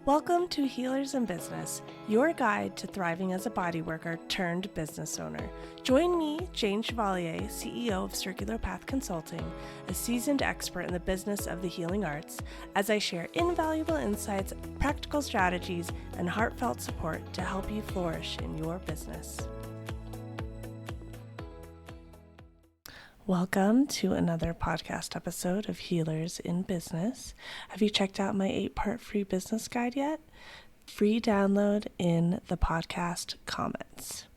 Welcome to Healers in Business, your guide to thriving as a bodyworker turned business owner. Join me, Jane Chevalier, CEO of Circular Path Consulting, a seasoned expert in the business of the healing arts, as I share invaluable insights, practical strategies, and heartfelt support to help you flourish in your business. Welcome to another podcast episode of Healers in Business. Have you checked out my 8-part free business guide yet? Free download in the podcast comments.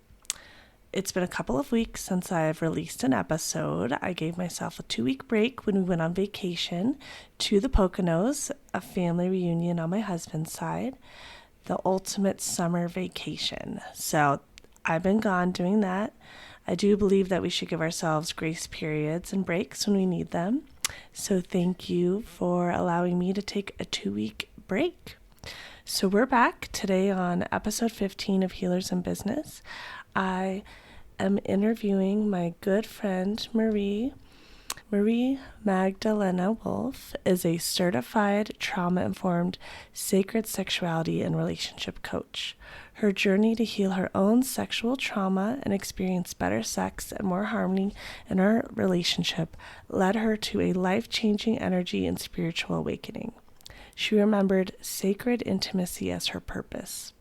It's been a couple of weeks since I've released an episode. I gave myself a 2-week break when we went on vacation to the Poconos, a family reunion on my husband's side, the ultimate summer vacation. So I've been gone doing that. I do believe that we should give ourselves grace periods and breaks when we need them. So thank you for allowing me to take a 2-week break. So we're back today on episode 15 of Healers in Business. I am interviewing my good friend Marie. Marie Magdalena Wolf is a certified trauma-informed sacred sexuality and relationship coach. Her journey to heal her own sexual trauma and experience better sex and more harmony in her relationship led her to a life-changing energy and spiritual awakening. She remembered sacred intimacy as her purpose.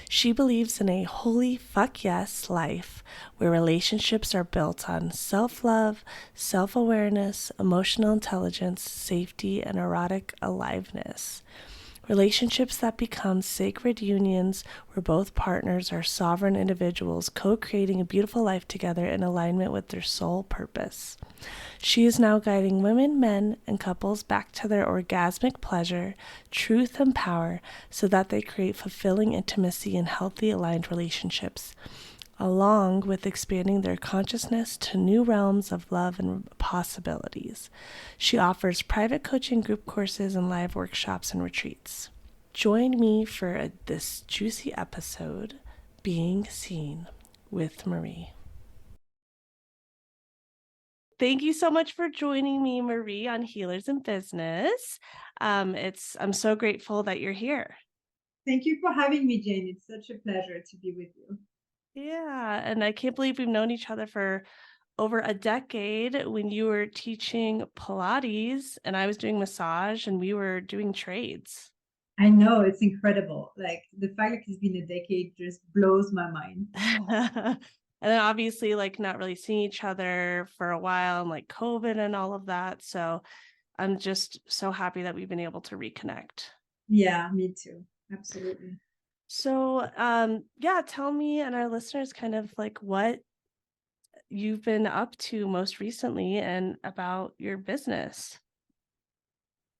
She believes in a holy fuck yes life where relationships are built on self-love, self-awareness, emotional intelligence, safety, and erotic aliveness. Relationships that become sacred unions where both partners are sovereign individuals co-creating a beautiful life together in alignment with their soul purpose. She is now guiding women, men, and couples back to their orgasmic pleasure, truth, and power so that they create fulfilling intimacy and healthy aligned relationships, along with expanding their consciousness to new realms of love and possibilities. She offers private coaching, group courses, and live workshops and retreats. Join me for this juicy episode, Being Seen with Marie. Thank you so much for joining me, Marie, on Healers in Business. I'm so grateful that you're here. Thank you for having me, Jane. It's such a pleasure to be with you. Yeah, and I can't believe we've known each other for over a decade when you were teaching Pilates and I was doing massage and we were doing trades. I know, it's incredible. Like the fact that it's been a decade just blows my mind. And then obviously not really seeing each other for a while and COVID and all of that. So I'm just so happy that we've been able to reconnect. Yeah, me too. Absolutely. So tell me and our listeners kind of what you've been up to most recently and about your business.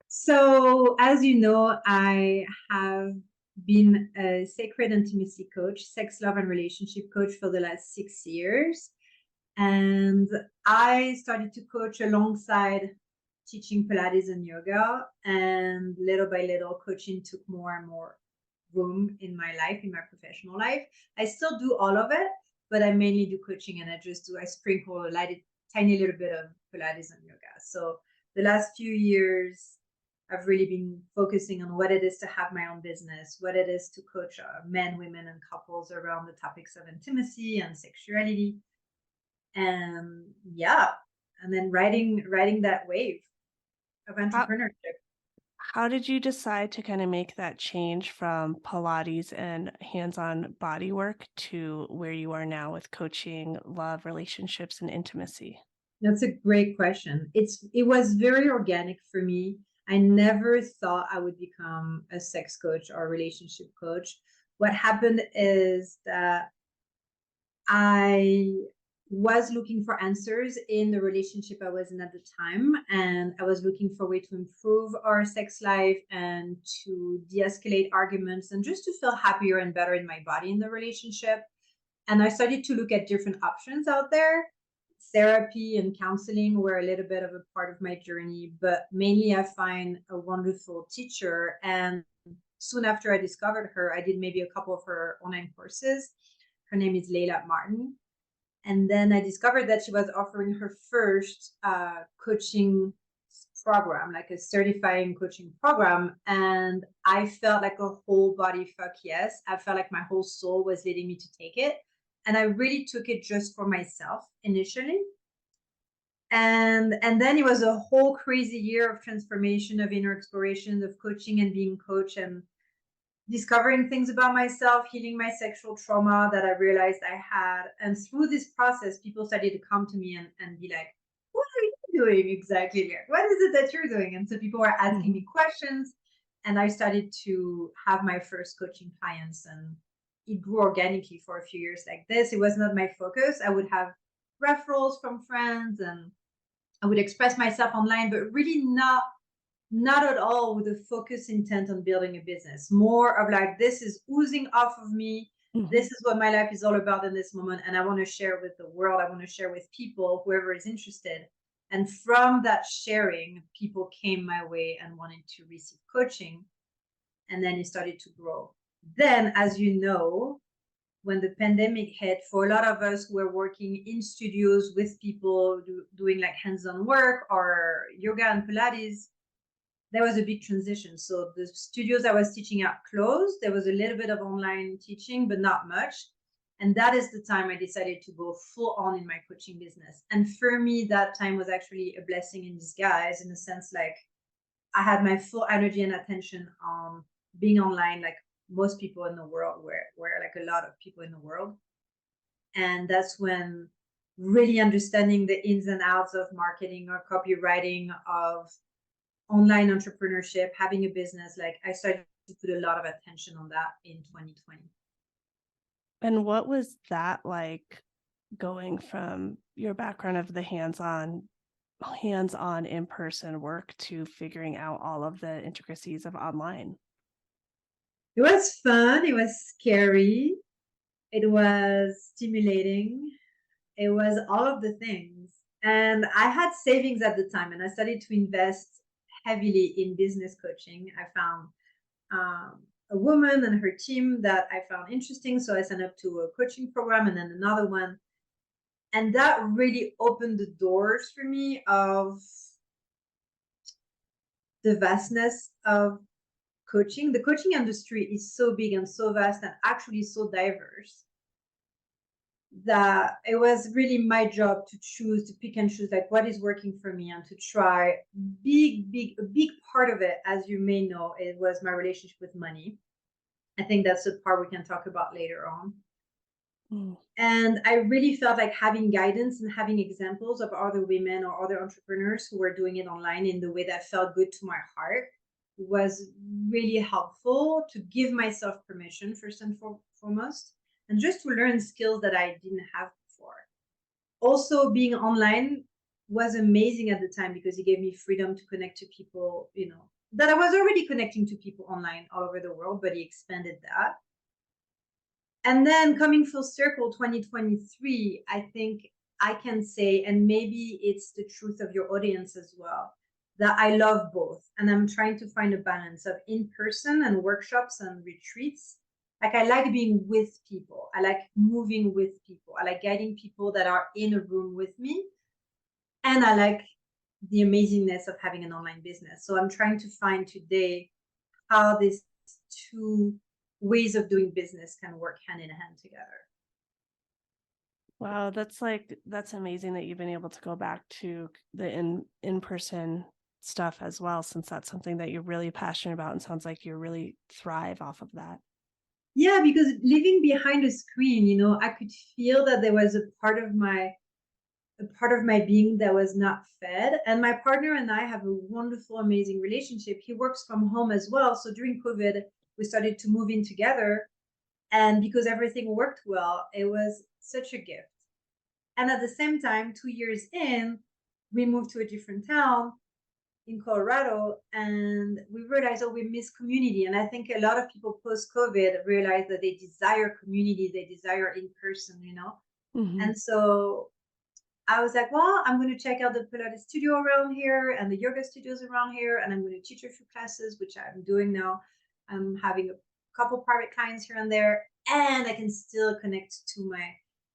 So, as you know, I have been a sacred intimacy coach, sex, love, and relationship coach for the last 6 years. And I started to coach alongside teaching Pilates and yoga. And little by little, coaching took more and more room in my life, in my professional life. I still do all of it, but I mainly do coaching and I sprinkle a tiny little bit of Pilates and yoga. So the last few years, I've really been focusing on what it is to have my own business, what it is to coach men, women, and couples around the topics of intimacy and sexuality. And and then riding that wave of entrepreneurship. How did you decide to kind of make that change from Pilates and hands-on body work to where you are now with coaching, love, relationships, and intimacy? That's a great question. It was very organic for me. I never thought I would become a sex coach or a relationship coach. What happened is that I was looking for answers in the relationship I was in at the time, and I was looking for a way to improve our sex life and to de-escalate arguments and just to feel happier and better in my body in the relationship. And I started to look at different options out there. Therapy and counseling were a little bit of a part of my journey, but mainly I find a wonderful teacher. And soon after I discovered her, I did maybe a couple of her online courses. Her name is Leila Martin. And then I discovered that she was offering her first coaching program, like a certifying coaching program. And I felt like a whole body fuck yes. I felt like my whole soul was leading me to take it. And I really took it just for myself initially. And then it was a whole crazy year of transformation, of inner exploration, of coaching and being coach, and discovering things about myself, healing my sexual trauma that I realized I had. And through this process, people started to come to me and be like, what are you doing exactly? Like, what is it that you're doing? And so people were asking me questions. And I started to have my first coaching clients, and it grew organically for a few years like this. It was not my focus. I would have referrals from friends, and I would express myself online, but really not at all with a focus intent on building a business. More of like, this is oozing off of me. This is what my life is all about in this moment. And I want to share with the world. I want to share with people, whoever is interested. And from that sharing, people came my way and wanted to receive coaching. And then it started to grow. Then, as you know, when the pandemic hit, for a lot of us who were working in studios with people doing like hands-on work or yoga and Pilates, there was a big transition. So the studios I was teaching at closed. There was a little bit of online teaching, but not much. And that is the time I decided to go full on in my coaching business. And for me, that time was actually a blessing in disguise, in the sense like I had my full energy and attention on being online, like most people in the world where like a lot of people in the world. And that's when really understanding the ins and outs of marketing or copywriting, of online entrepreneurship, having a business, like I started to put a lot of attention on that in 2020. And what was that like, going from your background of the hands-on in-person work to figuring out all of the intricacies of online? It was fun. It was scary. It was stimulating. It was all of the things. And I had savings at the time, and I started to invest heavily in business coaching. I found a woman and her team that I found interesting. So I signed up to a coaching program and then another one. And that really opened the doors for me of the vastness of coaching. The coaching industry is so big and so vast and actually so diverse that it was really my job to choose, to pick and choose like what is working for me, and to try a big part of it, as you may know, it was my relationship with money. I think that's the part we can talk about later on. And I really felt like having guidance and having examples of other women or other entrepreneurs who were doing it online in the way that felt good to my heart was really helpful, to give myself permission first and foremost, and just to learn skills that I didn't have before. Also, being online was amazing at the time because it gave me freedom to connect to people, that I was already connecting to people online all over the world, but it expanded that. And then coming full circle, 2023, I think I can say, and maybe it's the truth of your audience as well, that I love both. And I'm trying to find a balance of in-person and workshops and retreats. Like I like being with people. I like moving with people. I like guiding people that are in a room with me. And I like the amazingness of having an online business. So I'm trying to find today how these two ways of doing business can work hand in hand together. Wow, that's amazing that you've been able to go back to the in-person stuff as well, since that's something that you're really passionate about, and sounds like you really thrive off of that. Yeah, because living behind a screen, I could feel that there was a part of my being that was not fed. And my partner and I have a wonderful, amazing relationship. He works from home as well. So during COVID, we started to move in together. And because everything worked well, it was such a gift. And at the same time, 2 years in, we moved to a different town in Colorado, and we realized, we miss community. And I think a lot of people post-COVID realized that they desire community, they desire in person. And so I was like, well, I'm going to check out the Pilates studio around here and the yoga studios around here, and I'm going to teach a few classes, which I'm doing now. I'm having a couple private clients here and there, and I can still connect to my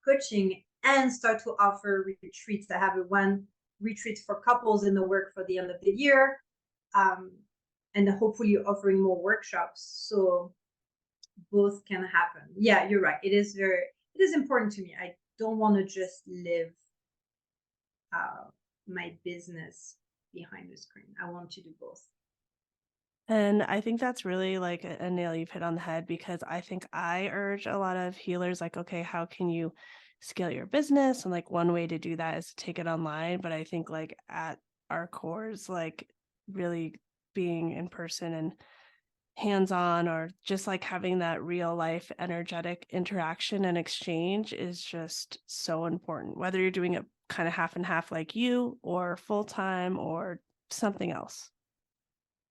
coaching and start to offer retreats. I have one retreats for couples in the work for the end of the year, um, and hopefully offering more workshops so both can happen. Yeah, you're right. It is important to me. I don't want to just live uh, my business behind the screen. I want to do both. And I think that's really like a nail you've hit on the head because I think I urge a lot of healers like, okay, how can you scale your business? And like one way to do that is to take it online. But I think like at our cores, like really being in person and hands-on or just like having that real life energetic interaction and exchange is just so important, whether you're doing it kind of half and half like you or full time or something else.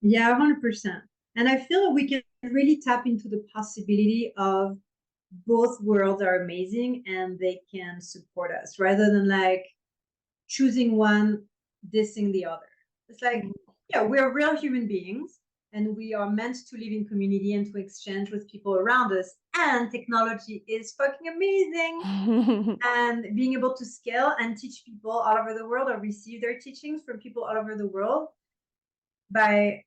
Yeah, 100%. And I feel like we can really tap into the possibility of both worlds are amazing and they can support us rather than like choosing one, dissing the other. It's like, yeah, we're real human beings and we are meant to live in community and to exchange with people around us. And technology is fucking amazing. And being able to scale and teach people all over the world or receive their teachings from people all over the world by,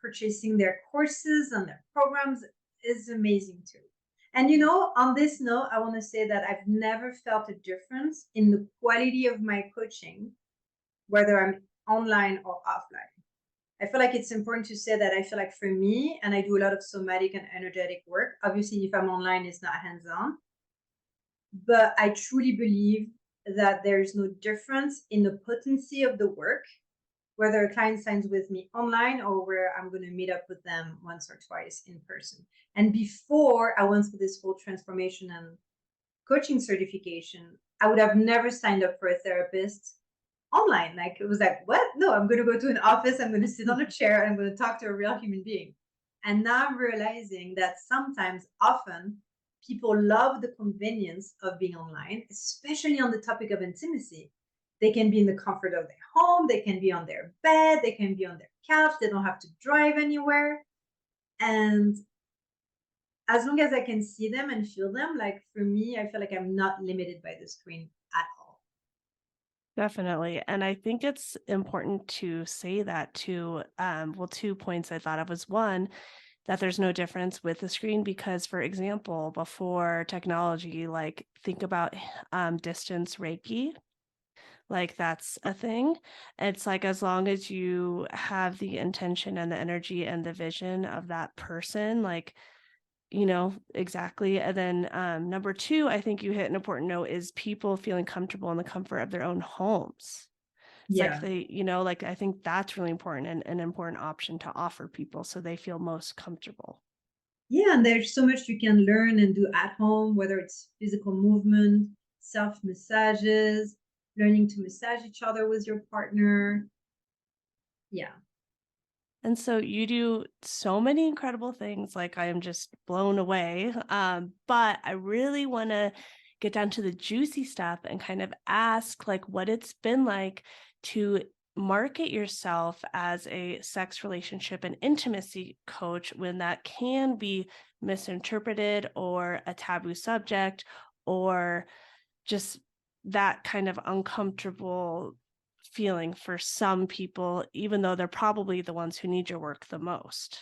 purchasing their courses and their programs is amazing too. And on this note, I want to say that I've never felt a difference in the quality of my coaching, whether I'm online or offline. I feel like it's important to say that I feel like for me, and I do a lot of somatic and energetic work. Obviously, if I'm online, it's not hands on, but I truly believe that there is no difference in the potency of the work, whether a client signs with me online or where I'm going to meet up with them once or twice in person. And before I went through this whole transformation and coaching certification, I would have never signed up for a therapist online. Like it was like, what? No, I'm going to go to an office, I'm going to sit on a chair, and I'm going to talk to a real human being. And now I'm realizing that sometimes, often, people love the convenience of being online, especially on the topic of intimacy. They can be in the comfort of their home, they can be on their bed, they can be on their couch, they don't have to drive anywhere. And as long as I can see them and feel them, like for me, I feel like I'm not limited by the screen at all. Definitely. And I think it's important to say that too. Well, 2 points I thought of was one, that there's no difference with the screen because, for example, before technology, like think about distance Reiki, like that's a thing. It's like as long as you have the intention and the energy and the vision of that person, like exactly. And then number two, I think you hit an important note is people feeling comfortable in the comfort of their own homes. It's like Yeah. like I think that's really important and an important option to offer people so they feel most comfortable. Yeah, and there's so much you can learn and do at home, whether it's physical movement, self massages, learning to massage each other with your partner. Yeah. And so you do so many incredible things. Like I am just blown away. But I really want to get down to the juicy stuff and kind of ask like what it's been like to market yourself as a sex relationship and intimacy coach when that can be misinterpreted or a taboo subject or just that kind of uncomfortable feeling for some people, even though they're probably the ones who need your work the most.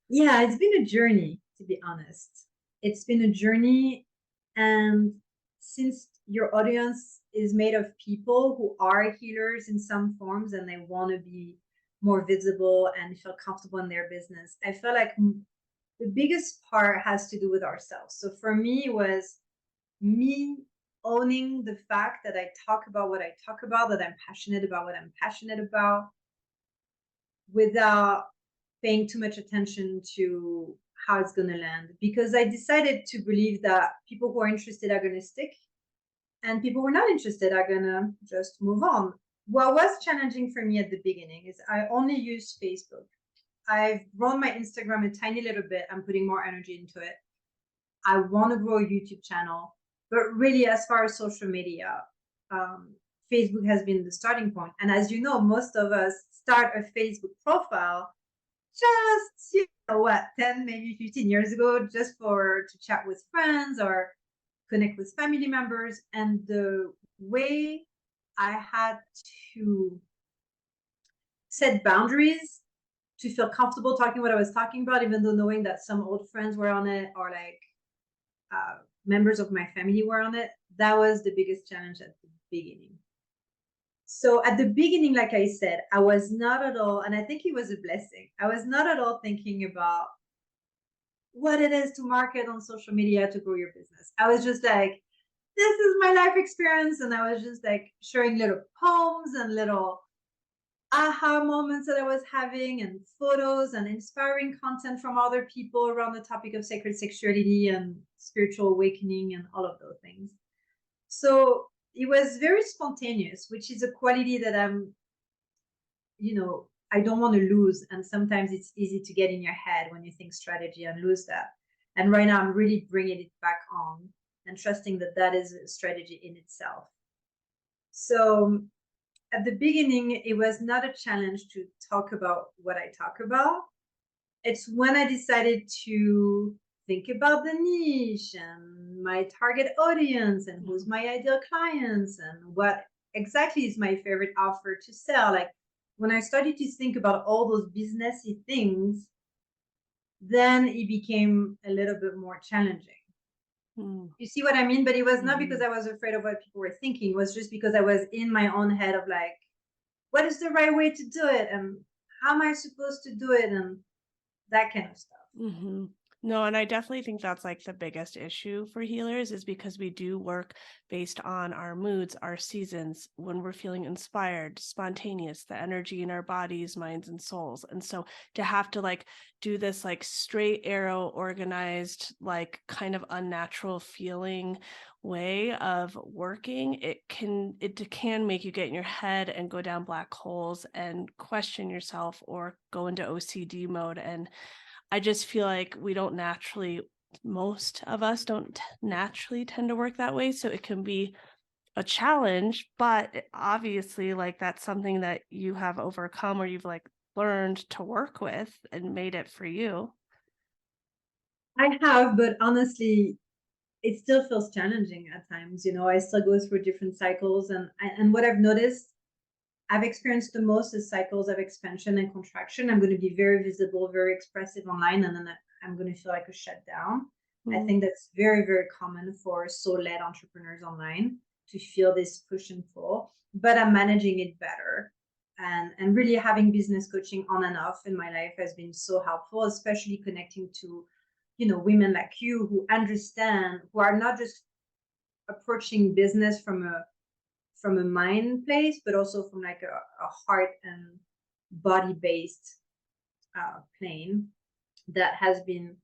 Yeah, it's been a journey, to be honest. It's been a journey. And since your audience is made of people who are healers in some forms and they want to be more visible and feel comfortable in their business, I feel like the biggest part has to do with ourselves. So for me, it was me owning the fact that I talk about what I talk about, that I'm passionate about what I'm passionate about, without paying too much attention to how it's going to land. Because I decided to believe that people who are interested are going to stick, and people who are not interested are going to just move on. What was challenging for me at the beginning is I only use Facebook. I've grown my Instagram a tiny little bit. I'm putting more energy into it. I want to grow a YouTube channel, but really, as far as social media, um, Facebook has been the starting point. And as you know, most of us start a Facebook profile just 10, maybe 15 years ago, just for to chat with friends or connect with family members. And the way I had to set boundaries to feel comfortable talking what I was talking about, even though knowing that some old friends were on it or like members of my family were on it. That was the biggest challenge at the beginning. So at the beginning, like I said, I was not at all, and I think it was a blessing. I was not at all thinking about what it is to market on social media to grow your business. I was just like, this is my life experience. And I was just like sharing little poems and little aha moments that I was having and photos and inspiring content from other people around the topic of sacred sexuality and spiritual awakening and all of those things. So it was very spontaneous, which is a quality that I don't want to lose. And sometimes it's easy to get in your head when you think strategy and lose that. And right now I'm really bringing it back on and trusting that that is a strategy in itself. So at the beginning, it was not a challenge to talk about what I talk about. It's when I decided to think about the niche and my target audience and who's my ideal clients and what exactly is my favorite offer to sell. Like when I started to think about all those businessy things, then it became a little bit more challenging. You see what I mean? But it was not because I was afraid of what people were thinking. It was just because I was in my own head of like, what is the right way to do it? And how am I supposed to do it? And that kind of stuff. Mm-hmm. No, and I definitely think that's like the biggest issue for healers is because we do work based on our moods, our seasons, when we're feeling inspired, spontaneous, the energy in our bodies, minds, and souls. And so to have to like do this like straight arrow, organized, like kind of unnatural feeling way of working, it can make you get in your head and go down black holes and question yourself or go into OCD mode. And I just feel like most of us don't naturally tend to work that way. So it can be a challenge, but obviously, like that's something that you have overcome or you've like learned to work with and made it for you. I have, but honestly, it still feels challenging at times. I still go through different cycles, and what I've noticed, I've experienced the most is cycles of expansion and contraction. I'm going to be very visible, very expressive online, and then I'm going to feel like a shutdown. I think that's very, very common for soul-led entrepreneurs online to feel this push and pull, but I'm managing it better. And really having business coaching on and off in my life has been so helpful, especially connecting to, women like you who understand, who are not just approaching business from a mind place, but also from like a heart and body based plane. That has been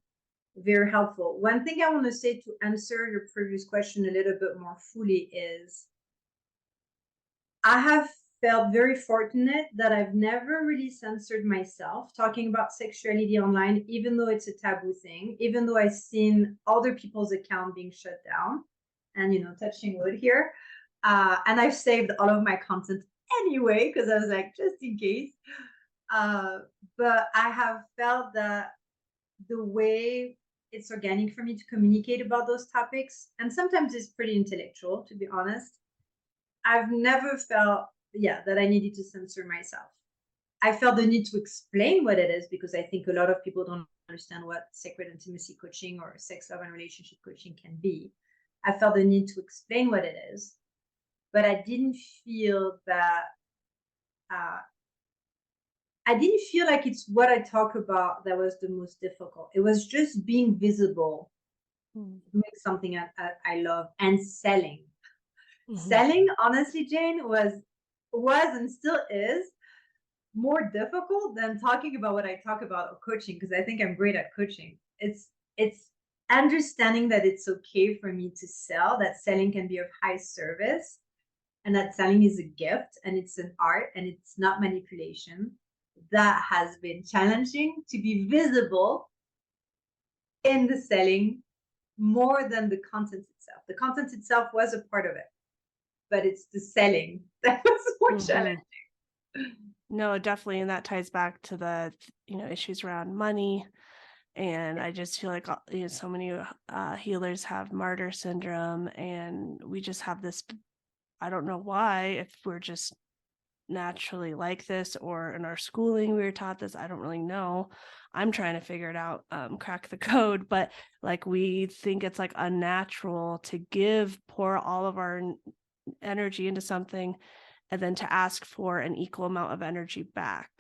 very helpful. One thing I want to say to answer your previous question a little bit more fully is I have felt very fortunate that I've never really censored myself talking about sexuality online, even though it's a taboo thing, even though I've seen other people's account being shut down and, touching wood here. And I've saved all of my content anyway, because I was like, just in case. But I have felt that the way it's organic for me to communicate about those topics, and sometimes it's pretty intellectual, to be honest. I've never felt, that I needed to censor myself. I felt the need to explain what it is because I think a lot of people don't understand what sacred intimacy coaching or sex, love, and relationship coaching can be. I felt the need to explain what it is, but I didn't feel that. I didn't feel like it's what I talk about that was the most difficult. It was just being visible, doing something I love, and selling. Selling, honestly, Jane, was and still is more difficult than talking about what I talk about or coaching, because I think I'm great at coaching. It's understanding that it's okay for me to sell, that selling can be of high service, and that selling is a gift and it's an art and it's not manipulation. That has been challenging, to be visible in the selling more than the content itself. The content itself was a part of it, but it's the selling that was more challenging. No, definitely. And that ties back to the, issues around money. And I just feel like, so many healers have martyr syndrome, and we just have this I don't know why, if we're just naturally like this or in our schooling we were taught this. I don't really know. I'm trying to figure it out, crack the code, but like we think it's like unnatural to pour all of our energy into something and then to ask for an equal amount of energy back,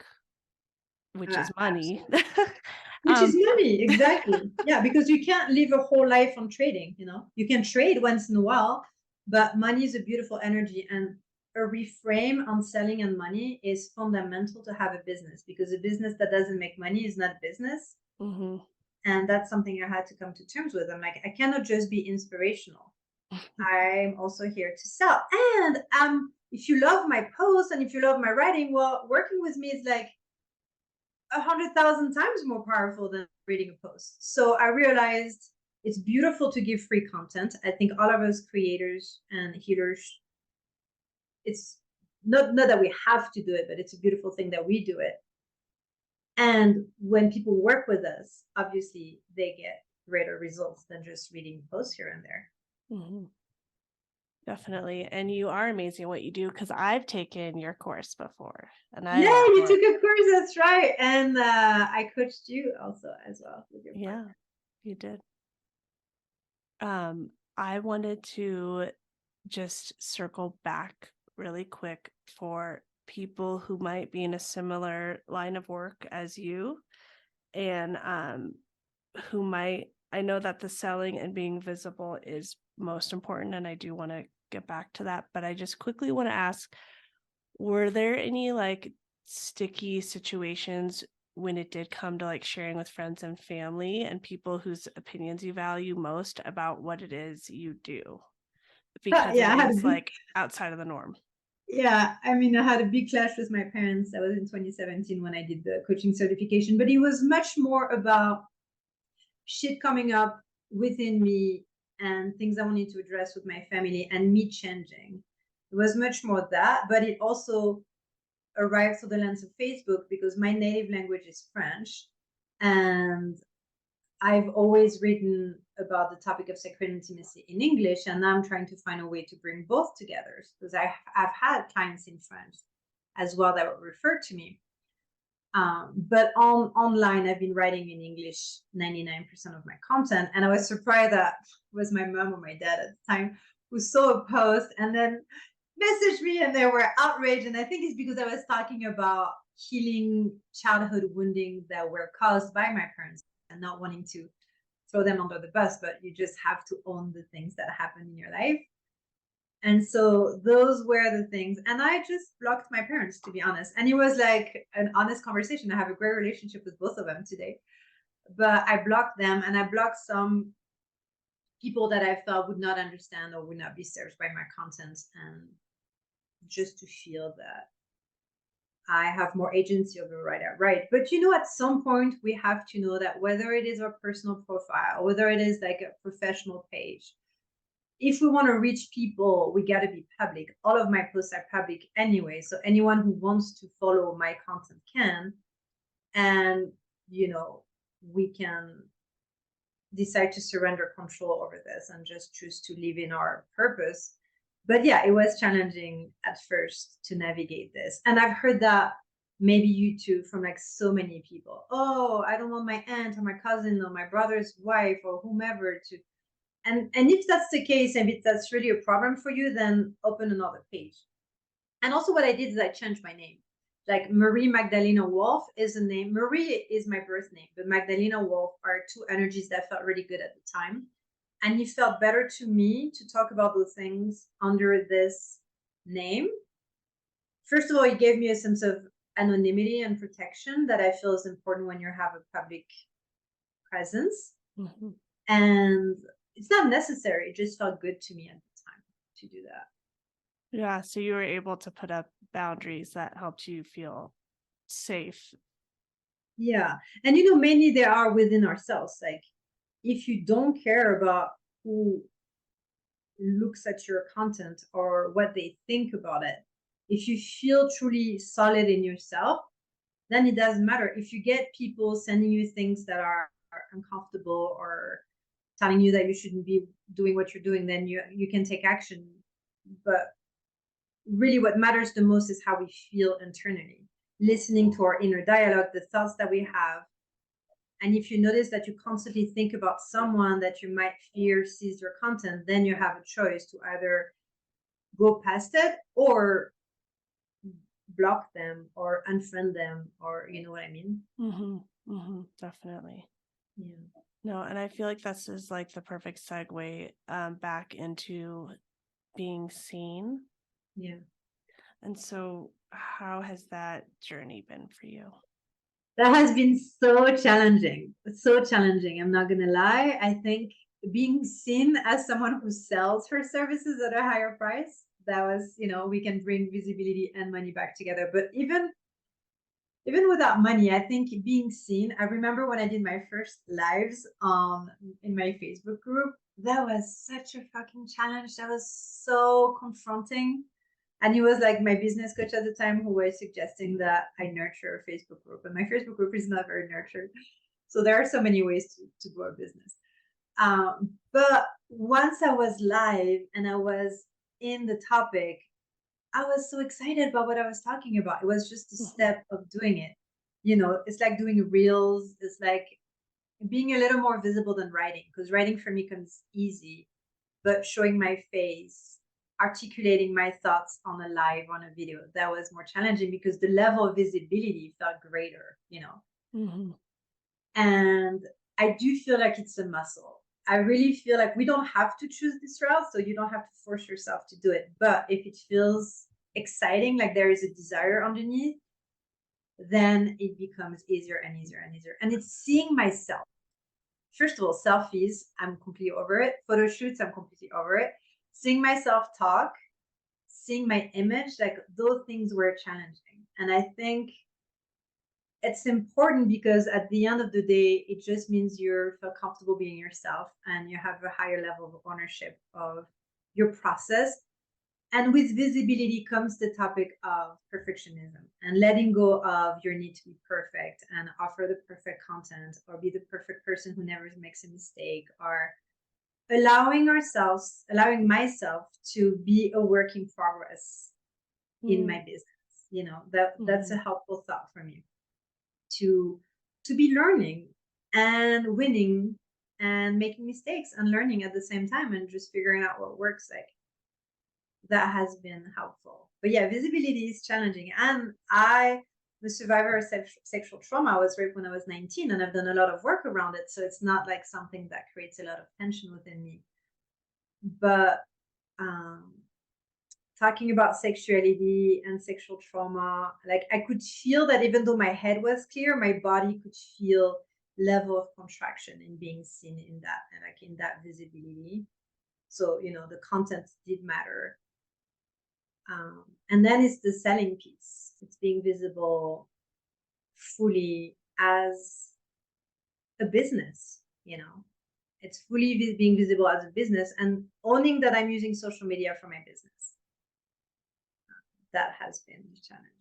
which is money. Absolutely. Which is um, money, exactly. Yeah, because you can't live a whole life on trading, you know. You can trade once in a while, but money is a beautiful energy. And a reframe on selling and money is fundamental to have a business, because a business that doesn't make money is not a business. mhm. And that's something I had to come to terms with. I'm like, I cannot just be inspirational. I'm also here to sell. And if you love my posts and if you love my writing, well, working with me is like 100,000 times more powerful than reading a post. So I realized it's beautiful to give free content. I think all of us creators and healers, it's not that we have to do it, but it's a beautiful thing that we do it. And when people work with us, obviously they get greater results than just reading posts here and there. Mhm. Definitely. And you are amazing at what you do because I've taken your course before and I Yeah, loved you it. took a course, that's right. And I coached you also as well with your Yeah, partner. you did. I wanted to just circle back really quick for people who might be in a similar line of work as you and who might I know that the selling and being visible is most important and I do want to get back to that, but I just quickly want to ask, were there any like sticky situations when it did come to like sharing with friends and family and people whose opinions you value most about what it is you do? Because it Yeah, I had a is big like outside of the norm. Yeah, I mean, I had a big clash with my parents. That was in 2017 when I did the coaching certification, but it was much more about shit coming up within me and things I wanted to address with my family and me changing. It was much more that, but it also arrived through the lens of Facebook because my native language is French. And I've always written about the topic of sacred intimacy in English, and now I'm trying to find a way to bring both together because I've had clients in French as well that would refer to me. But online, I've been writing in English 99% of my content, and I was surprised that it was my mom or my dad at the time who saw a post and then messaged me, and they were outraged. And I think it's because I was talking about healing childhood wounding that were caused by my parents and not wanting to throw them under the bus, but you just have to own the things that happen in your life. And so those were the things. And I just blocked my parents, to be honest. And it was like an honest conversation. I have a great relationship with both of them today. But I blocked them, and I blocked some people that I felt would not understand or would not be served by my content. And just to feel that I have more agency over what I write. But at some point we have to know that whether it is our personal profile, or whether it is like a professional page, if we want to reach people, we got to be public. All of my posts are public anyway. So anyone who wants to follow my content can. And, we can decide to surrender control over this and just choose to live in our purpose. But yeah, it was challenging at first to navigate this. And I've heard that maybe you too from like so many people. Oh, I don't want my aunt or my cousin or my brother's wife or whomever to. And if that's the case, and if that's really a problem for you, then open another page. And also what I did is I changed my name. Like Marie Magdalena Wolf is a name. Marie is my birth name, but Magdalena Wolf are two energies that felt really good at the time. And it felt better to me to talk about those things under this name. First of all, it gave me a sense of anonymity and protection that I feel is important when you have a public presence. Mhm. And it's not necessary. It just felt good to me at the time to do that. Yeah, so you were able to put up boundaries that helped you feel safe. Yeah. And mainly they are within ourselves. Like if you don't care about who looks at your content or what they think about it, if you feel truly solid in yourself, then it doesn't matter. If you get people sending you things that are uncomfortable or telling you that you shouldn't be doing what you're doing, then you can take action. But really what matters the most is how we feel internally, listening to our inner dialogue, the thoughts that we have. And if you notice that you constantly think about someone that you might fear sees your content, then you have a choice to either go past it or block them or unfriend them, or you know what I mean? Definitely. Yeah. No, and I feel like this is like the perfect segue back into being seen. Yeah. And so how has that journey been for you? That has been so challenging. So challenging. I'm not gonna lie. I think being seen as someone who sells her services at a higher price, that was, we can bring visibility and money back together. But even without money, I think being seen, I remember when I did my first lives in my Facebook group, that was such a fucking challenge. That was so confronting. And he was like my business coach at the time who was suggesting that I nurture a Facebook group. And my Facebook group is not very nurtured. So there are so many ways to grow a business. But once I was live and I was in the topic, I was so excited about what I was talking about. It was just a step of doing it. It's like doing reels. It's like being a little more visible than writing, because writing for me comes easy, but showing my face, articulating my thoughts on a live, on a video, that was more challenging because the level of visibility felt greater. Mm-hmm. And I do feel like it's a muscle. I really feel like we don't have to choose this route, so you don't have to force yourself to do it. But if it feels exciting, like there is a desire underneath, then it becomes easier and easier and easier. And it's seeing myself. First of all, selfies, I'm completely over it. Photo shoots, I'm completely over it. Seeing myself talk, seeing my image, like those things were challenging. And I think it's important because at the end of the day, it just means you feel comfortable being yourself and you have a higher level of ownership of your process. And with visibility comes the topic of perfectionism and letting go of your need to be perfect and offer the perfect content or be the perfect person who never makes a mistake, or allowing myself to be a work in progress in my business. That's a helpful thought for me to be learning and winning and making mistakes and learning at the same time and just figuring out what works. Like, that has been helpful. But yeah, visibility is challenging. And I'm a survivor of sexual trauma. I was raped when I was 19 and I've done a lot of work around it. So it's not like something that creates a lot of tension within me. But talking about sexuality and sexual trauma, like I could feel that even though my head was clear, my body could feel level of contraction in being seen in that, and like in that visibility. So the content did matter. And then it's the selling piece. It's being visible fully as a business. It's fully being visible as a business and owning that I'm using social media for my business. That has been challenging.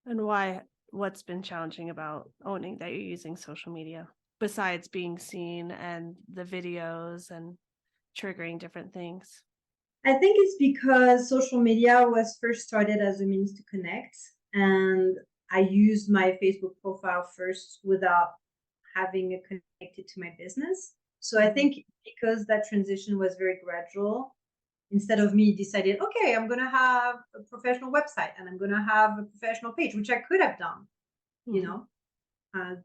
And what's been challenging about owning that you're using social media besides being seen and the videos and triggering different things? I think it's because social media was first started as a means to connect, and I used my Facebook profile first without having it connected to my business. So I think because that transition was very gradual, instead of me deciding, okay, I'm going to have a professional website and I'm going to have a professional page, which I could have done,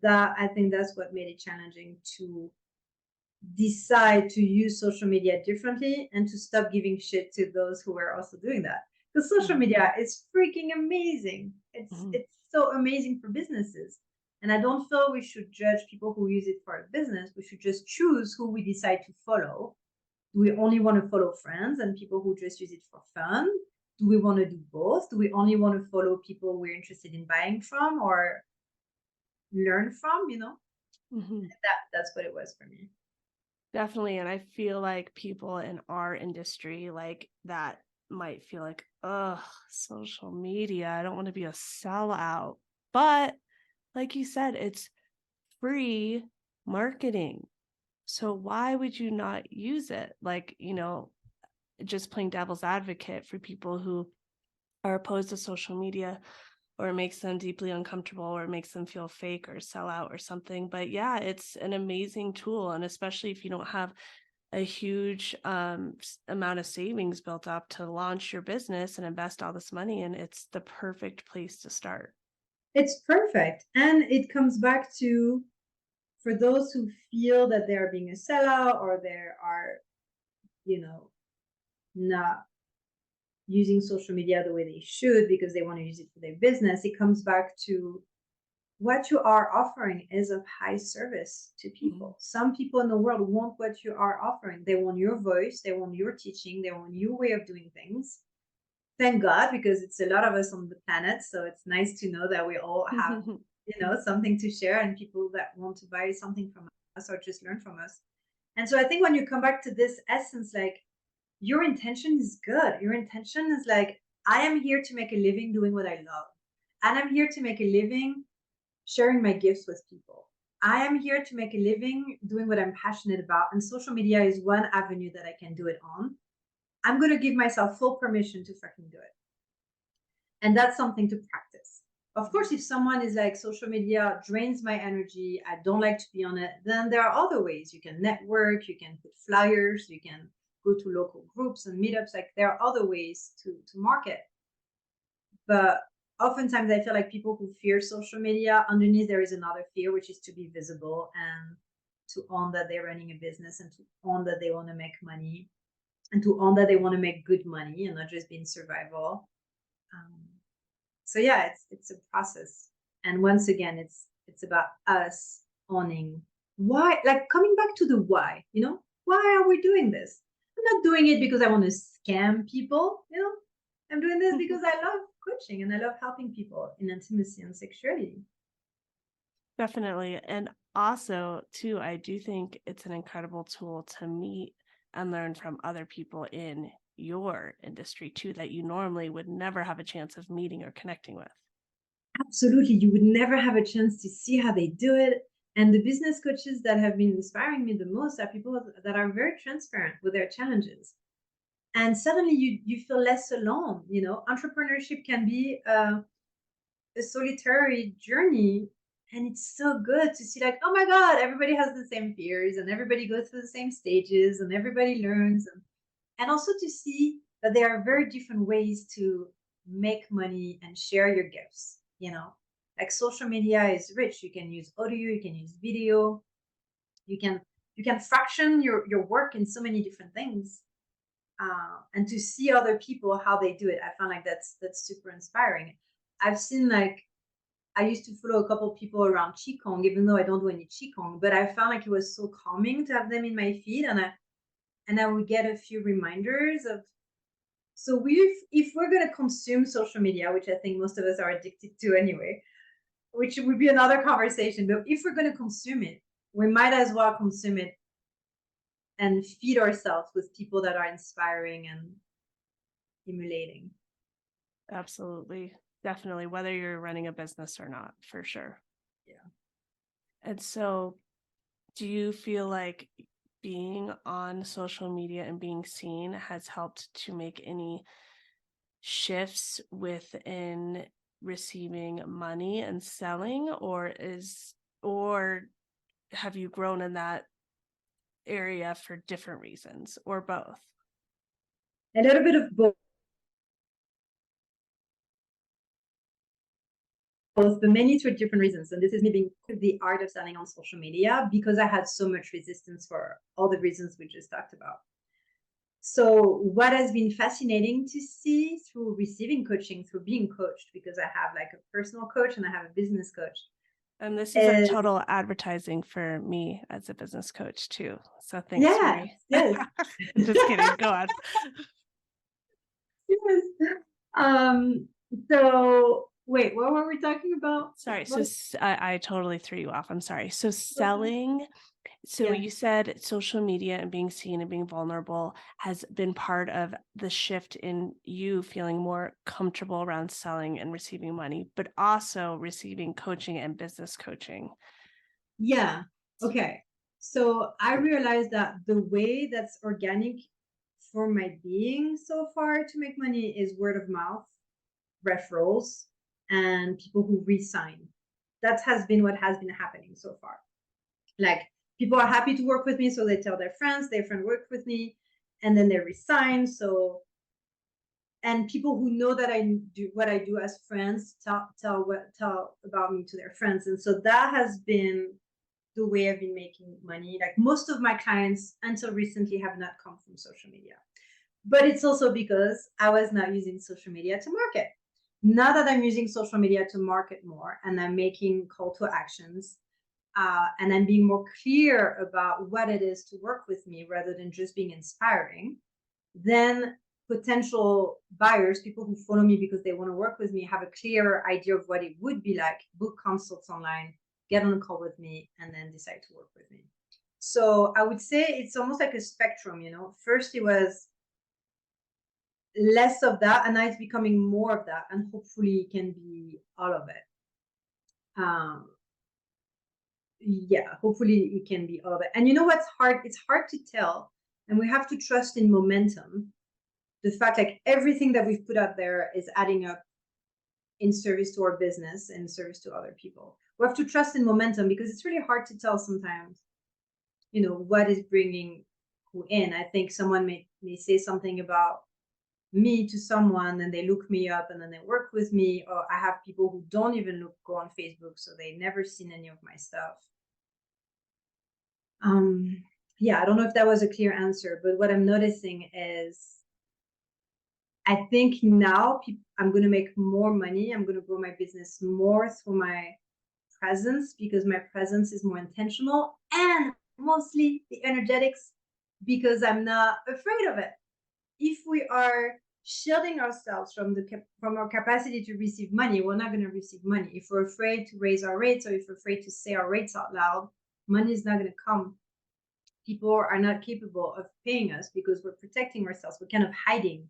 that I think that's what made it challenging to decide to use social media differently and to stop giving shit to those who are also doing that. Because social media is freaking amazing. It's so amazing for businesses. And I don't feel we should judge people who use it for a business. We should just choose who we decide to follow. Do we only want to follow friends and people who just use it for fun? Do we want to do both? Do we only want to follow people we're interested in buying from or learn from? That's what it was for me. Definitely. And I feel like people in our industry like that might feel like, ugh, social media. I don't want to be a sellout. But like you said, it's free marketing. So why would you not use it? Like, just playing devil's advocate for people who are opposed to social media, or it makes them deeply uncomfortable, or it makes them feel fake or sell out or something. But yeah, it's an amazing tool. And especially if you don't have a huge amount of savings built up to launch your business and invest all this money in, it's the perfect place to start. It's perfect. And it comes back to, for those who feel that they are being a sellout or they are, you know, not using social media the way they should because they want to use it for their business, it comes back to what you are offering is of high service to Mhm. people. Some people in the world want what you are offering. They want your voice, they want your teaching, they want your way of doing things. Thank God, because it's a lot of us on the planet. So it's nice to know that we all have, something to share and people that want to buy something from us or just learn from us. And so I think when you come back to this essence, like your intention is good. Your intention is like, I am here to make a living doing what I love. And I'm here to make a living sharing my gifts with people. I am here to make a living doing what I'm passionate about. And social media is one avenue that I can do it on. I'm going to give myself full permission to fucking do it. And that's something to practice. Of course, if someone is like, social media drains my energy, I don't like to be on it, then there are other ways. You can network, you can put flyers, you can go to local groups and meetups. Like there are other ways to market. But oftentimes I feel like people who fear social media, underneath there is another fear, which is to be visible and to own that they're running a business and to own that they want to make money and to own that they want to make good money and not just be in survival. Um, so yeah, it's a process. And once again, it's about us owning why, like coming back to the why, why are we doing this? I'm not doing it because I want to scam people. I'm doing this because I love coaching and I love helping people in intimacy and sexuality. Definitely. And also, too, I do think it's an incredible tool to meet and learn from other people in your industry, too, that you normally would never have a chance of meeting or connecting with. Absolutely. You would never have a chance to see how they do it. And the business coaches that have been inspiring me the most are people that are very transparent with their challenges. And suddenly you feel less alone. Entrepreneurship can be a solitary journey. And it's so good to see, like, oh my God, everybody has the same fears and everybody goes through the same stages and everybody learns. And also to see that there are very different ways to make money and share your gifts. Like social media is rich. You can use audio, you can use video, you can fraction your work in so many different things. And to see other people how they do it, I found like that's super inspiring. I've seen, like, I used to follow a couple people around Qigong, even though I don't do any Qigong, but I found like it was so calming to have them in my feed, and I would get a few reminders of. So if we're going to consume social media, which I think most of us are addicted to anyway, which would be another conversation, but if we're going to consume it, we might as well consume it and feed ourselves with people that are inspiring and stimulating. Absolutely. Definitely. Whether you're running a business or not, for sure. Yeah. And so, do you feel like being on social media and being seen has helped to make any shifts within receiving money and selling, or have you grown in that area for different reasons, or both? A little bit of both. But mainly for different reasons. And this is me being the art of selling on social media because I had so much resistance for all the reasons we just talked about. So what has been fascinating to see through receiving coaching, through being coached, because I have like a personal coach and I have a business coach, And this is a is total advertising for me as a business coach too. So thanks, yes, Marie. yes, Just kidding. Go on. yes. Um, so wait, what were we talking about? Sorry. So I totally threw you off. I'm sorry. So selling. So Yeah. you said social media and being seen and being vulnerable has been part of the shift in you feeling more comfortable around selling and receiving money, but also receiving coaching and business coaching. Yeah. Okay. So I realized that the way that's organic for my being so far to make money is word of mouth. referrals and people who re-sign. That has been what has been happening so far. Like, people are happy to work with me, so they tell their friends worked with me, and then they resign. So, and people who know that I do what I do as friends tell about me to their friends, and so that has been the way I've been making money. Like, most of my clients until recently have not come from social media, but it's also because I was not using social media to market. Now that I'm using social media to market more, and I'm making call to actions, and I'm being more clear about what it is to work with me rather than just being inspiring, then potential buyers, people who follow me because they want to work with me, have a clearer idea of what it would be like, book consults online, get on a call with me, and then decide to work with me. So I would say it's almost like a spectrum, you know. First it was less of that, and now it's becoming more of that, and hopefully it can be all of it. Yeah, hopefully it can be all of it. And you know what's hard? It's hard to tell, and we have to trust in momentum. The fact, like, everything that we've put out there is adding up in service to our business and service to other people. We have to trust in momentum, because it's really hard to tell sometimes, you know, what is bringing who in. I think someone may say something about me to someone, and they look me up and then they work with me, or I have people who don't even go on Facebook, so they never seen any of my stuff. Yeah, I don't know if that was a clear answer, but what I'm noticing is, I think now I'm going to make more money. I'm going to grow my business more through my presence, because my presence is more intentional, and mostly the energetics, because I'm not afraid of it. If we are shielding ourselves from our capacity to receive money, we're not going to receive money. If we're afraid to raise our rates, or if we're afraid to say our rates out loud, money is not going to come. People are not capable of paying us because we're protecting ourselves. We're kind of hiding.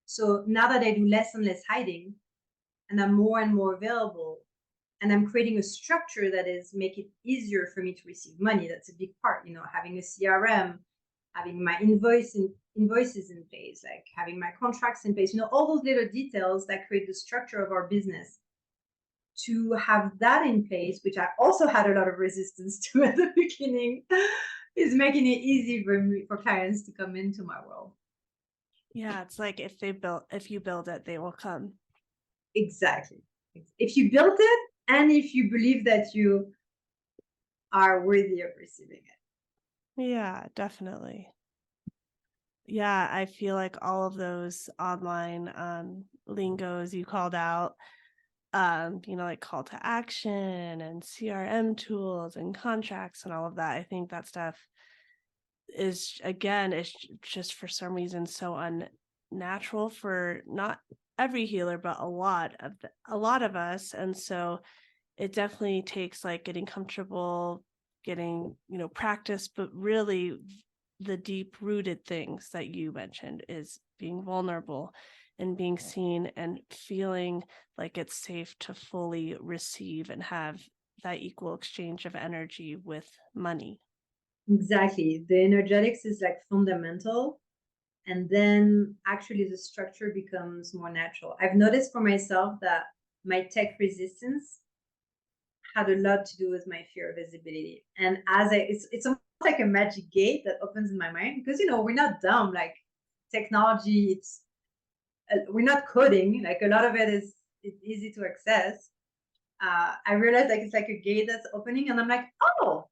So now that I do less and less hiding, and I'm more and more available, and I'm creating a structure that is make it easier for me to receive money. That's a big part, you know, having a CRM, having my invoices in place, like having my contracts in place, you know, all those little details that create the structure of our business. To have that in place, which I also had a lot of resistance to at the beginning, is making it easy for clients to come into my world. Yeah, it's like if you build it, they will come. Exactly. If you built it, and if you believe that you are worthy of receiving it. Yeah, definitely. Yeah, I feel like all of those online lingos you called out, like call to action and CRM tools and contracts and all of that. I think that stuff is just for some reason so unnatural for not every healer, but a lot of us. And so it definitely takes like getting comfortable, getting, practice, but really the deep rooted things that you mentioned is being vulnerable and being seen and feeling like it's safe to fully receive and have that equal exchange of energy with money. Exactly. The energetics is like fundamental. And then actually the structure becomes more natural. I've noticed for myself that my tech resistance had a lot to do with my fear of visibility. And it's almost like a magic gate that opens in my mind, because, we're not dumb. Like, technology, we're not coding. Like, a lot of it's easy to access. I realized, like, it's like a gate that's opening, and I'm like, oh,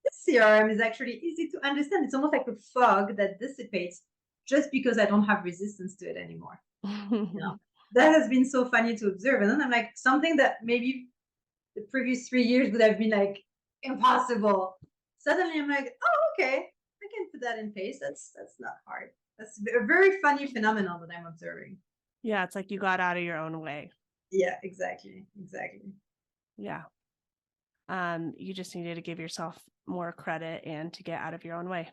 this CRM is actually easy to understand. It's almost like a fog that dissipates just because I don't have resistance to it anymore. That has been so funny to observe. And then I'm like, something that maybe the previous 3 years would have been like impossible. Suddenly I'm like, oh, okay, I can put that in place. That's not hard. That's a very funny phenomenon that I'm observing. Yeah, it's like you got out of your own way. Yeah, exactly. Yeah. You just needed to give yourself more credit and to get out of your own way.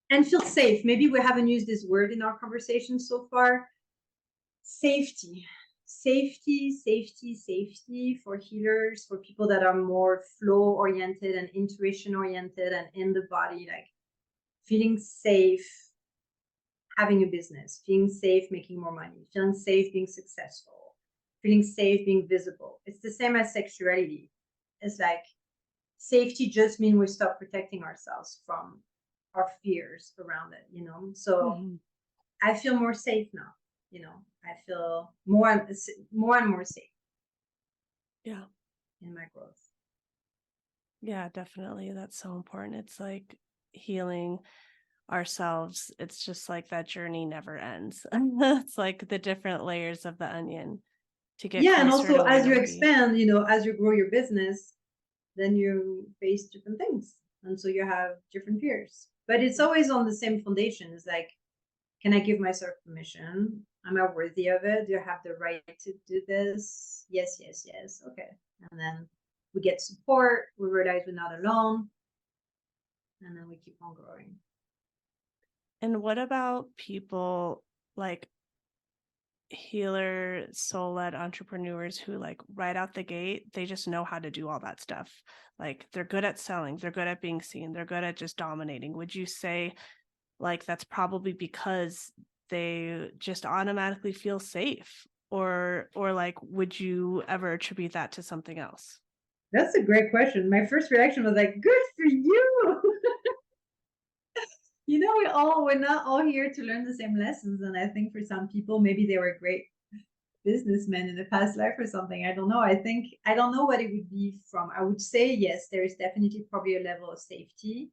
And feel safe. Maybe we haven't used this word in our conversation so far. Safety for healers, for people that are more flow oriented and intuition oriented and in the body, like feeling safe, having a business, feeling safe making more money, feeling safe being successful, feeling safe being visible. It's the same as sexuality. It's like safety just means we stop protecting ourselves from our fears around it, you know. So Hmm. I feel more safe now, you know. I feel more and more safe Yeah. in my growth. Yeah, definitely. That's so important. It's like healing ourselves. It's just like that journey never ends. It's like the different layers of the onion to get Yeah, and closer also to where you as you want to be. expand, you know, as you grow your business, then you face different things. And so you have different fears. But it's always on the same foundation. It's like, can I give myself permission? Am I worthy of it? Do I have the right to do this? Yes, yes, yes. Okay. And then we get support. We realize we're not alone. And then we keep on growing. And what about people like healer soul-led entrepreneurs who like right out the gate they just know how to do all that stuff, like they're good at selling, they're good at being seen, they're good at just dominating? Would you say like that's probably because they just automatically feel safe, or like would you ever attribute that to something else? That's a great question. My first reaction was like, good for you. You know, we're not all here to learn the same lessons. And I think for some people, maybe they were great businessmen in a past life or something. I don't know. I don't know what it would be from. I would say yes, there is definitely probably a level of safety,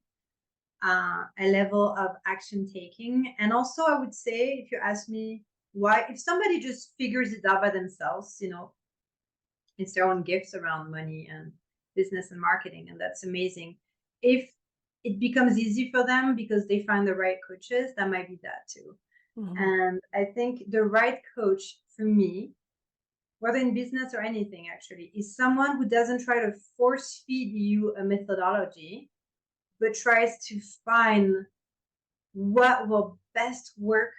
a level of action taking. And also I would say, if you ask me why, if somebody just figures it out by themselves, you know, it's their own gifts around money and business and marketing, and that's amazing. If it becomes easy for them because they find the right coaches, that might be that too. Hmm. And I think the right coach for me, whether in business or anything actually, is someone who doesn't try to force feed you a methodology, but tries to find what will best work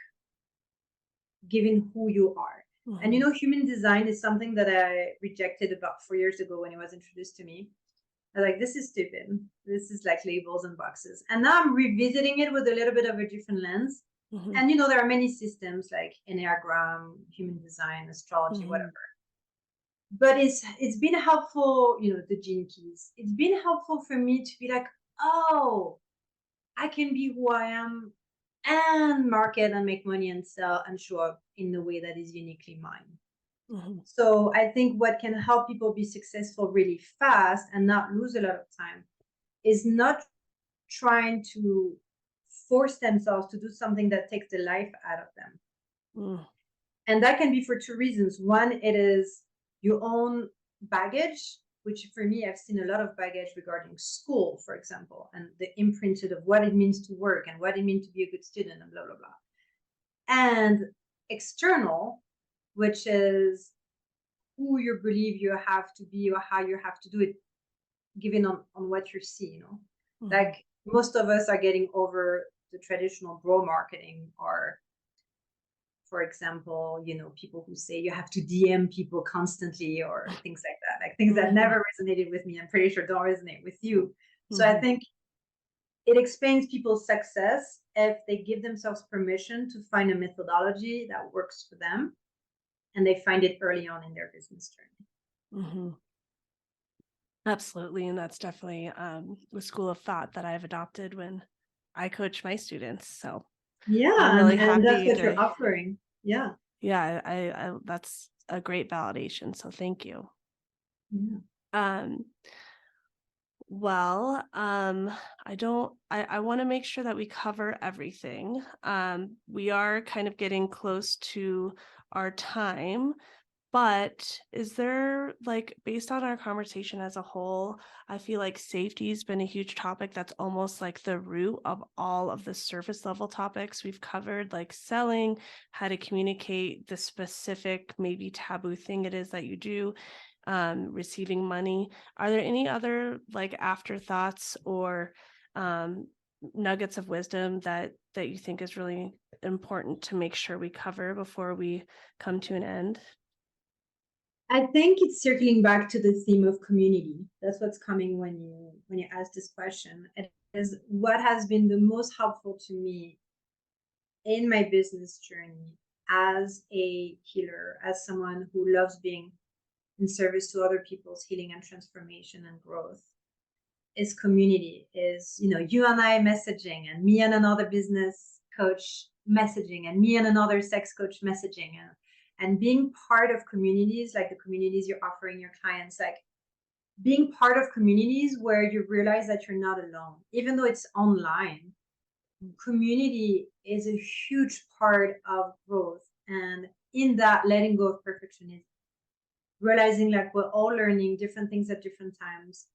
given who you are. And you Hmm. know, human design is something that I rejected about 4 years ago when it was introduced to me. I was like, this is stupid. This is like labels and boxes. And now I'm revisiting it with a little bit of a different lens. Hmm. And you know, there are many systems like Enneagram, human design, astrology, Hmm. whatever. But it's been helpful, you know, the gene keys. It's been helpful for me to be like, oh, I can be who I am and market and make money and sell and show up in the way that is uniquely mine. Hmm. So I think what can help people be successful really fast and not lose a lot of time is not trying to force themselves to do something that takes the life out of them. Hmm. And that can be for two reasons. One, it is your own baggage, which for me, I've seen a lot of baggage regarding school, for example, and the imprinted of what it means to work and what it means to be a good student and blah, blah, blah. And external, which is who you believe you have to be or how you have to do it, given on what you see, you know. Hmm. Like most of us are getting over the traditional bro marketing, or for example, you know, people who say you have to DM people constantly or things like that, like things that Hmm. never resonated with me. I'm pretty sure don't resonate with you. So I Hmm. think it explains people's success if they give themselves permission to find a methodology that works for them and they find it early on in their business journey. Hmm. Absolutely. And that's definitely the school of thought that I've adopted when I coach my students. So I'm Yeah, really and that's happy what you're to, offering. Yeah. yeah, I that's a great validation. So thank you. Yeah. Um, well, I don't, I want to make sure that we cover everything. We are kind of getting close to our time. But is there, like, based on our conversation as a whole, I feel like safety's been a huge topic that's almost like the root of all of the surface level topics we've covered, like selling, how to communicate the specific, maybe taboo thing it is that you do, receiving money. Are there any other like afterthoughts or um, nuggets of wisdom that you think is really important to make sure we cover before we come to an end? I think it's circling back to the theme of community. That's what's coming when you ask this question. It is what has been the most helpful to me in my business journey as a healer, as someone who loves being in service to other people's healing and transformation and growth, is community, is, you and I messaging, and me and another business coach messaging, and me and another sex coach messaging, and being part of communities, like the communities you're offering your clients, like being part of communities where you realize that you're not alone, even though it's online. Community is a huge part of growth, and in that, letting go of perfectionism, realizing like we're all learning different things at different times,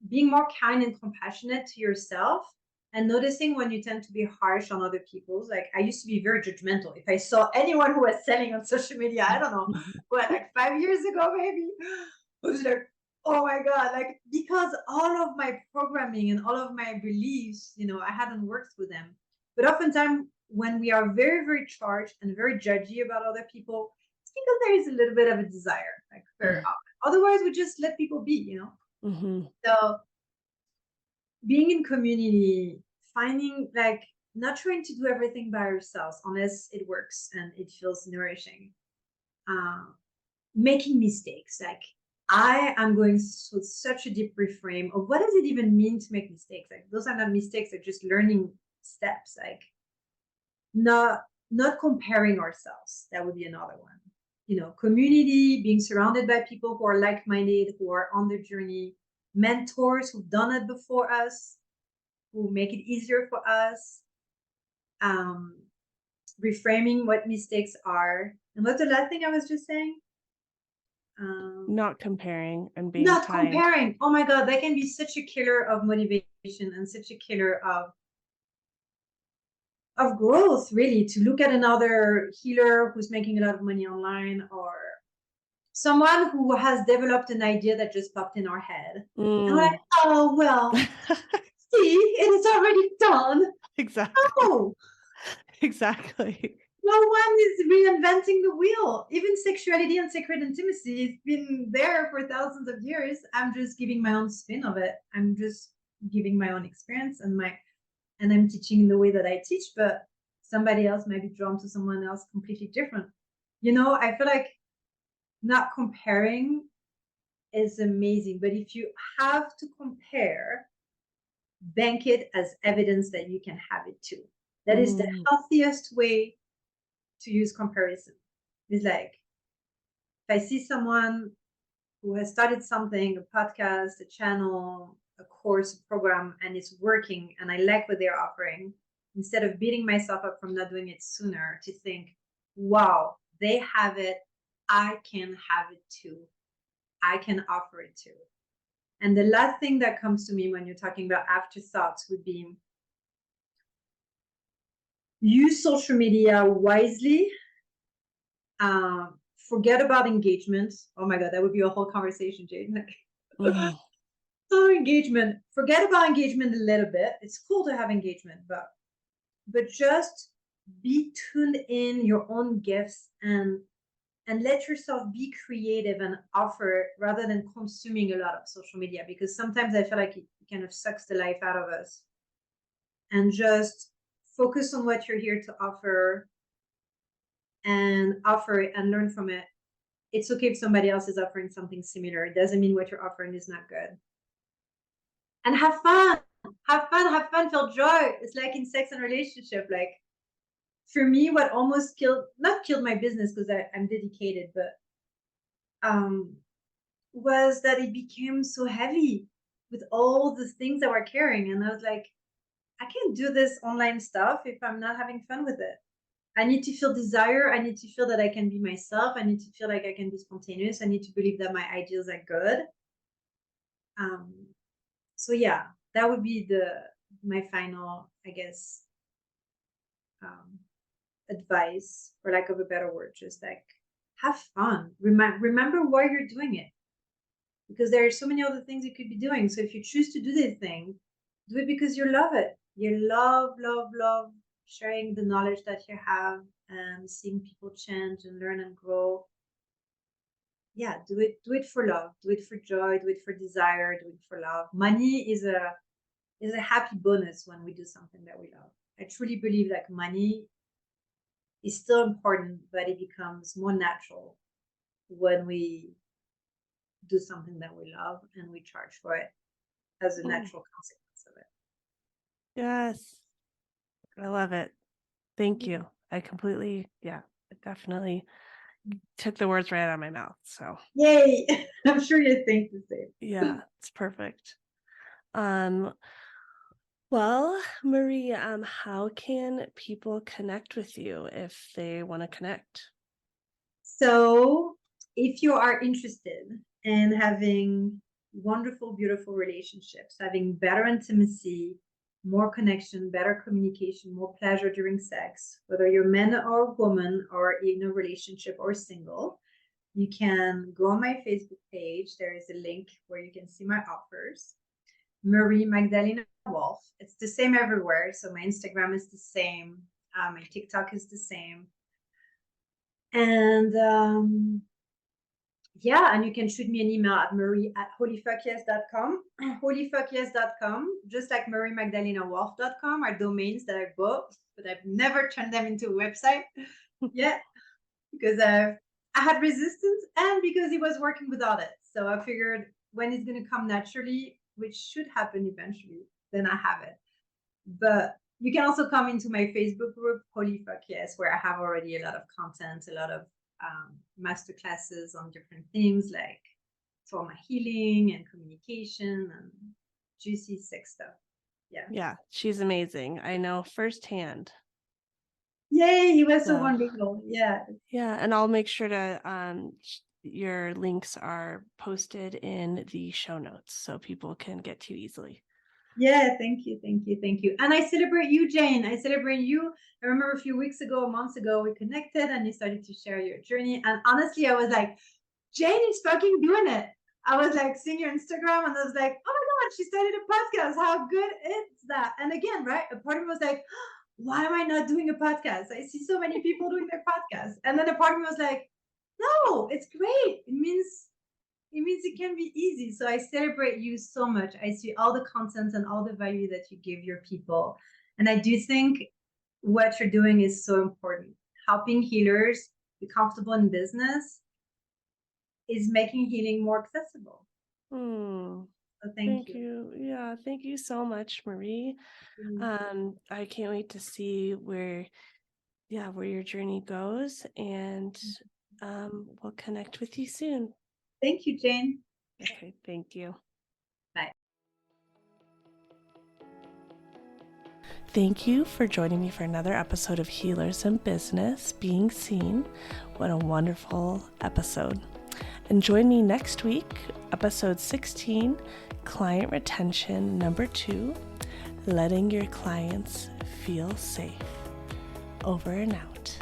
being more kind and compassionate to yourself, and noticing when you tend to be harsh on other people's. Like, I used to be very judgmental. If I saw anyone who was selling on social media, I don't know, what, like 5 years ago, maybe, I was like, oh my God, like, because all of my programming and all of my beliefs, I hadn't worked with them. But oftentimes, when we are very, very charged and very judgy about other people, it's because there is a little bit of a desire, like, very often. Otherwise, we just let people be. Mm-hmm. So being in community, finding, like, not trying to do everything by ourselves unless it works and it feels nourishing. Making mistakes. Like, I am going through such a deep reframe of what does it even mean to make mistakes? Like, those are not mistakes, they're just learning steps. Like, not comparing ourselves. That would be another one. Community, being surrounded by people who are like-minded, who are on their journey, mentors who've done it before us, who make it easier for us, reframing what mistakes are. And what's the last thing I was just saying? Not comparing and being Not kind. comparing. Oh my God, that can be such a killer of motivation and such a killer of growth, really, to look at another healer who's making a lot of money online, or someone who has developed an idea that just popped in our head. And we're like, oh, well, see, it is already done. Exactly. Oh, exactly. no one is reinventing the wheel. Even sexuality and sacred intimacy has been there for thousands of years. I'm just giving my own spin of it. I'm just giving my own experience, and I'm teaching in the way that I teach, but somebody else might be drawn to someone else completely different. I feel like not comparing is amazing, but if you have to compare, bank it as evidence that you can have it too. That is the healthiest way to use comparison. It's like, if I see someone who has started something, a podcast, a channel, a course, a program, and it's working, and I like what they're offering, instead of beating myself up from not doing it sooner, to think, wow, they have it, I can have it too. I can offer it too. And the last thing that comes to me when you're talking about afterthoughts would be, use social media wisely. Forget about engagement. Oh my God, that would be a whole conversation, Jade. So engagement, forget about engagement a little bit. It's cool to have engagement, but just be tuned in your own gifts, and let yourself be creative and offer, rather than consuming a lot of social media, because sometimes I feel like it kind of sucks the life out of us. And just focus on what you're here to offer, and offer it and learn from it. It's okay if somebody else is offering something similar. It doesn't mean what you're offering is not good. And have fun. Have fun, feel joy. It's like in sex and relationship. Like, for me, what almost not killed my business, because I'm dedicated, but was that it became so heavy with all the things that we're carrying. And I was like, I can't do this online stuff if I'm not having fun with it. I need to feel desire. I need to feel that I can be myself. I need to feel like I can be spontaneous. I need to believe that my ideas are good. So yeah, that would be my final, I guess, advice, for lack of a better word. Just like, have fun. Remember why you're doing it, because there are so many other things you could be doing. So if you choose to do this thing, do it because you love it. You love sharing the knowledge that you have and seeing people change and learn and grow. Yeah, do it for love, do it for joy, do it for desire, do it for love. Money is a happy bonus when we do something that we love. I truly believe like money is still important, but it becomes more natural when we do something that we love and we charge for it as a Mm, natural consequence of it. yes, I love it. Thank Yeah. you. I definitely took the words right out of my mouth. So Yay! I'm sure you think the yeah, same. it's perfect. Um, well, Marie, how can people connect with you if they want to connect? So, if you are interested in having wonderful, beautiful relationships, having better intimacy, more connection, better communication, more pleasure during sex, whether you're man or woman or in a relationship or single, you can go on my Facebook page. There is a link where you can see my offers. Marie Magdalena Wolf. It's the same everywhere. So my Instagram is the same. My TikTok is the same. And yeah, and you can shoot me an email at marie@holyfuckyes.com. Holyfuckyes.com, just like mariemagdalenawolf.com are domains that I bought, but I've never turned them into a website yet because I had resistance and because it was working without it. So I figured when it's going to come naturally, which should happen eventually, then I have it. But you can also come into my Facebook group, Holy Fuck Yes, where I have already a lot of content, a lot of master classes on different themes like trauma healing and communication and juicy sex stuff. Yeah. Yeah, she's amazing. I know firsthand. Yay, he was so So wonderful. Yeah. yeah, and I'll make sure to your links are posted in the show notes so people can get to you easily. Yeah, thank you, thank you, thank you. And I celebrate you, Jane. I celebrate you. I remember a few weeks ago, months ago, we connected and you started to share your journey. And honestly, I was like, Jane is fucking doing it. I was like seeing your Instagram and I was like, oh my God, she started a podcast. How good is that? And again, right? A part of me was like, why am I not doing a podcast? I see so many people doing their podcasts. And then a part of me was like, no, it's great. It means it can be easy. So I celebrate you so much. I see all the content and all the value that you give your people. And I do think what you're doing is so important. Helping healers be comfortable in business is making healing more accessible. Hmm. So thank Thank you. you. Yeah, thank you so much, Marie. Mm. I can't wait to see where your journey goes, and we'll connect with you soon. Thank you, Jane. Okay, thank you. Bye. Thank you for joining me for another episode of Healers in Business Being Seen. What a wonderful episode. And join me next week, episode 16, Client Retention number 2, Letting Your Clients Feel Safe. Over and out.